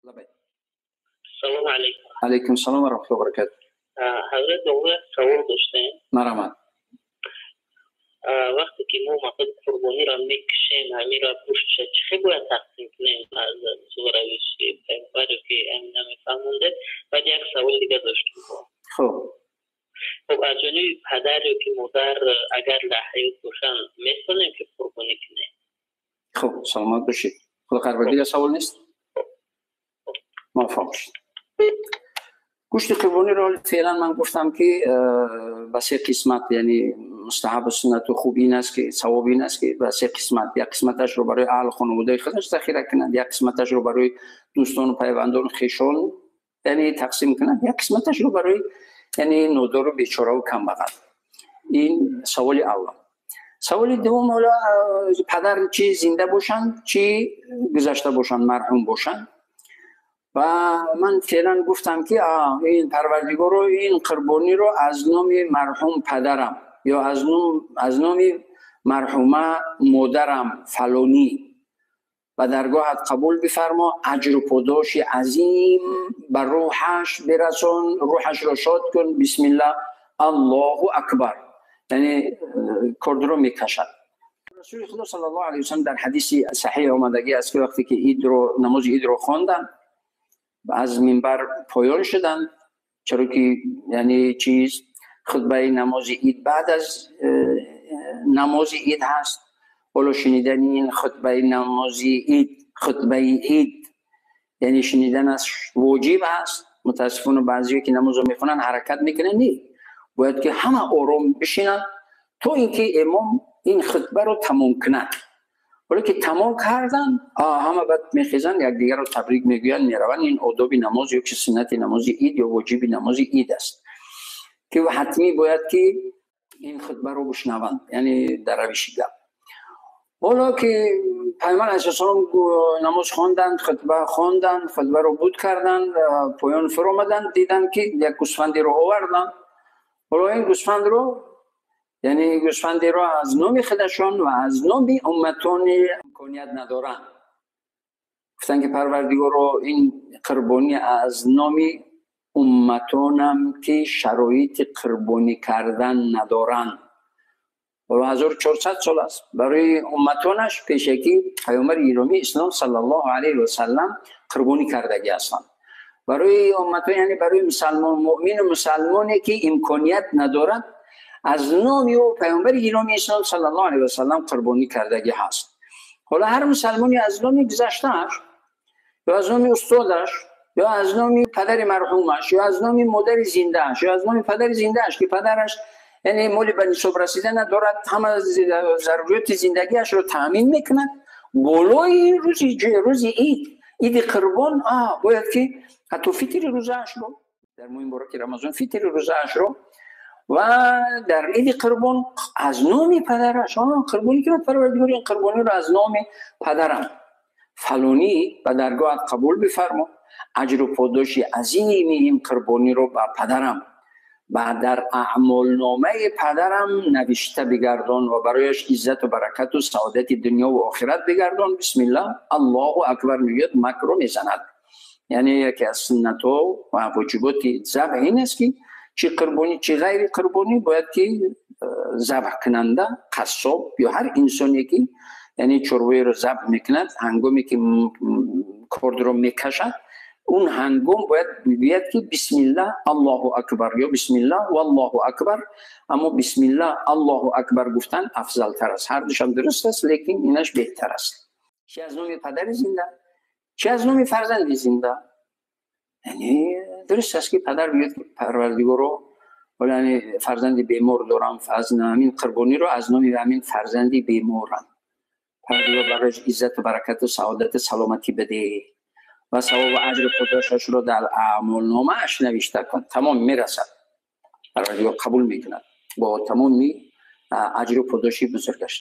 لبیک. سلام علیکم. علیکم سلام و رحمت الله و برکاته. حضرت دوله سوال داشتیم. مرحبا. وقتی که ما مثلا قربانی را میکشیم همین را پشتش چه باید تقسیم کنیم از زورویش پیغمبر که این نمیفهمونده. بعد یک سوال دیگه داشتیم. خب از جانب پدر که مادر اگر در حیات باشن میتونیم که قربانی کنیم؟ خب سلامت باشید. خدا خیر. دیگه سوال نیست؟ موفق باشید. گوشت قربانی را فعلا من گفتم که به سه قسمت، یعنی مستحب و سنت و خوب این است که ثواب این است که به سه قسمت، یک قسمتش رو برای اهل خانواده خودش ذخیره کنند، یک قسمتش رو برای دوستان و پیوندان خویشان یعنی تقسیم کنند، یک قسمتش رو برای یعنی نودار و بیچاره و کم بغل. این سوال اول. سوال دوم، حالا پدر چی زنده باشن چی گذشته باشن، مرحوم باشن. و من فعلا گفتم که این پروردگار رو این قربانی رو از نام مرحوم پدرم یا از نام مرحومه مادرم فلانی و درگاهت قبول بفرما، اجر و پاداش عظیم بر روحش برسون، روحش را شاد کن. بسم الله الله اکبر، یعنی کرد رو میکشد. رسول خدا صلی الله علیه و سلم در حدیث صحیح آمدگی است که وقتی که نماز عید رو خواندن از منبر پایان شدن، چرا که یعنی خطبه نماز عید بعد از نماز عید هست. حالا شنیدن این خطبه نماز عید، خطبه عید یعنی شنیدن از واجب است. متاسفانه بعضی که نماز رو میخونن حرکت میکنن، نه، باید که همه آرام بشینن تا اینکه امام این خطبه رو تمام کنند. ولی که تمام کردن همه بعد میخیزن یک دیگر رو تبریک میگوین، میرون. این آداب نماز یا که سنت نماز عید یا واجب نماز عید است که حتمی باید که این خطبه رو بشنوند، یعنی در روش گپ. حالا که پیامبر علیه السلام نماز خواندند، خطبه رو بود کردن، پایان فرو آمدن، دیدن که یک گوسفندی رو آوردن. حالا این گوسفند رو یعنی گوسفندی رو از نام خودشان و از نام امتان امکانیت ندارن. گفتن که پروردگار رو این قربانی از نام امتانم که شرایط قربانی کردن ندارن. حالا 1400 سال است برای امتانش پیشکی پیامبر ایرامی اسلام صلی الله علیه و سلم قربانی کردگی هستند. برای امتان یعنی برای مسلمان مؤمن و مسلمانی که امکانیت ندارد از نام و پیامبر ایرامی اسلام صلی الله علیه و سلم قربانی کردگی هست. حالا هر مسلمانی از نام گذشته‌اش یا از نام استادش یا از نام پدر مرحومش یا از نام مادر زنده‌اش یا از نام پدر زنده‌اش که پدرش یعنی مال به نصاب رسیده ندارد، همه ضروریات زندگیش رو تامین میکند، بالای روز عید قربان باید که حتی فطر روزه‌اش رو در ماه مبارک رمضان فطر روزه‌اش رو و در عید قربان از نام پدرش قربانی کنند. پروردگار این قربانی رو از نام پدرم فلانی و درگاهت قبول بفرما، اجر و پاداش عظیم این قربانی رو به پدرم و در اعمال نامه پدرم نوشته بگردان و برایش عزت و برکت و سعادت دنیا و آخرت بگردان. بسم الله الله اکبر میگوید، مکر رو میزند. یعنی یکی از سنت و واجبات ذبح این است که چه قربانی چه غیر قربانی باید که ذبح کننده قصاب یا هر انسانی که یعنی چربه رو ذبح میکند، هنگامی که کرد رو میکشد، اون هنگام باید بگوید که بسم الله الله اکبر یا بسم الله والله اکبر. اما بسم الله الله اکبر گفتن افضل تر است. هر دوشم درست است، لیکن اینش بهتر است. چه از نام پدر زنده چه از نام فرزند زنده. یعنی درست است که پدر بیاد که پروردگار رو یعنی فرزند بیمار دارم، از همین قربانی رو از نام همین فرزندی بیمارم پروردگار برایش عزت و برکت و سعادت سلامتی بده و ثواب و اجر پاداشش رو در اعمال نامه اش نوشته کن. تمام میرسد، پروردگار قبول میکند با تمام اجر و پاداشی بزرگش.